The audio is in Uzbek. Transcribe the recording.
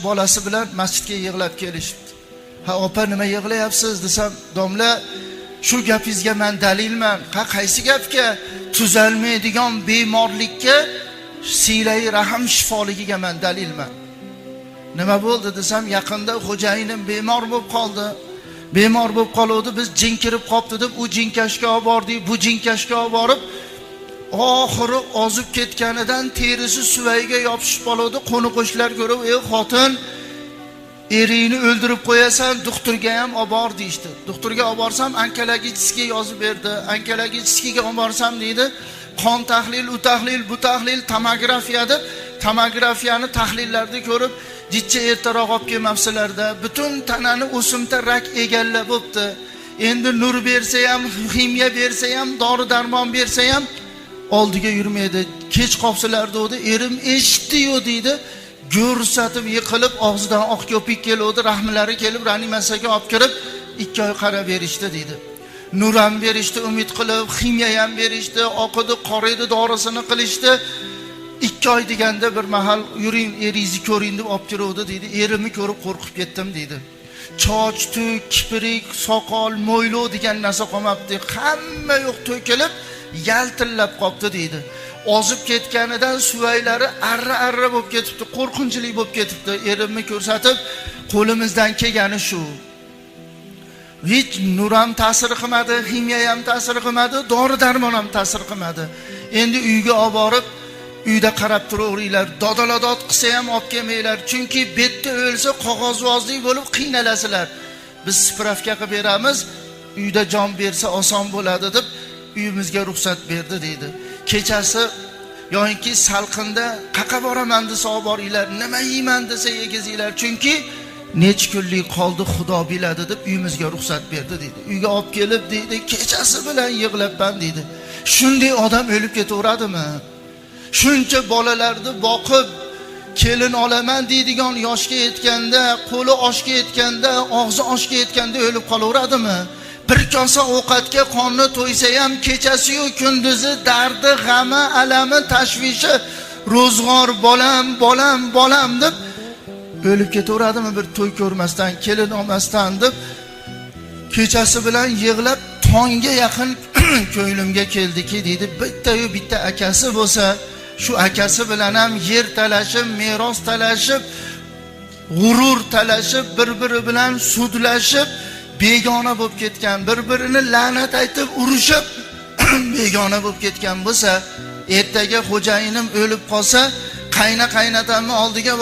bolasi bilan masjidga yig'lab kelishibdi. Ha opa, nima yig'layapsiz desam, domla shu gapingizga men dalilman. Qaysi gapga? Tuzalmaydigan bemorlikka silai rahim shifoligiga men dalilman. Nima bo'ldi desam, yaqinda xo'jayinim bemor bo'lib qoldi. Bemor bo'lib qoluvdi, biz jin kirib qopti deb u jinkashga olib bordik, bu jinkashga olib borib oxiri ozib ketganidan terisi suvayga yopishib qoldi. Qo'ni-qo'shnilar ko'rib, "Ey xotin, eringni o'ldirib qo'yasan, doktorga ham olib bor" deydi. Doktorga olib borsam, onkologichga yozib berdi. Onkologichga olib borsam deydi, qon tahlil, u tahlil, bu tahlil, tomografiya deb, tomografiyani tahlillarda ko'rib, "Jichcha ertaroq olib kelmabsizlarda, butun tanani o'simta rak egallab bo'pti. Endi nur bersa ham, ximiya bersa ham, dori-darmon bersa ham oldiga yurmaydi. Kech qopsilar" dedi. Erim eshitdi-yu deydi. Ko'rsatib yiqilib og'zidan oq ko'pik keldi, rahmlari kelib reanimatsiyaga olib kirib 2 oy qarab berishdi deydi. Nur ham berishdi, umid qilib, ximiya ham berishdi, oqidi, qoraydi, dorisini qilishdi. 2 oy deganda bir mahal yuring, eringizni ko'ring deb olib kiruvdi deydi. Erimni ko'rib qo'rqib ketdim deydi. Choch, tuk, kiprik, soqol, mo'ylov degan narsa qolmabdi. Hamma yo'q to'kilib, yaltillab qopti deydi. Ozib ketganidan suvaylari arra bo'lib ketibdi, qo'rqinchli bo'lib ketibdi. Erimni ko'rsatib, qo'limizdan kelgani shu. Hech nur ham ta'sir qilmadi, ximiya ham ta'sir qilmadi, dori-darmon ham ta'sir qilmadi. Endi uyga olib borib, uyda qarab turaveringlar. Dodaladot qilsa ham olib kelmanglar, chunki betda o'lsa qog'ozvozlik bo'lib qiynalasizlar. Biz spravka qilib beramiz, uyda jon bersa oson bo'ladi deb uyimizga ruxsat berdi deydi. Kechasi yo'inki salqinda qaqa boraman desa olib boringlar, nima yeyman desa yegizinglar, chunki nech kunlik qoldi Xudo biladi deb uyimizga ruxsat berdi deydi. Uyga olib kelib deydi, kechasi bilan yig'labman deydi. Shunday odam o'lib ketaveradimi? Shuncha bolalarni boqib kelin olaman deydigan yoshga yetganda, qo'li oshga yetganda, og'zi oshga yetganda o'lib qolaveradimi? Bir kosa ovqatga qonni to'ysa ham kechasi yu kunduzi dardi, g'ami, alami, tashvishi, ro'zg'or bolam deb o'lib ketaveradimi bir to'y ko'rmasdan, kelin olmasdan deb kechasi bilan yig'lab tongga yaqin ko'nglimga keldiki deydi. Bitta akasi bo'lsa, shu akasi bilan ham yer talashib, meros talashib, g'urur talashib, bir-biri bilan sudlashib, begona bo'lib ketgan, bir-birini la'nat aytib urushib begona bo'lib ketgan bo'lsa, ertaga xo'jayinim o'lib qolsa, qaynatamni oldiga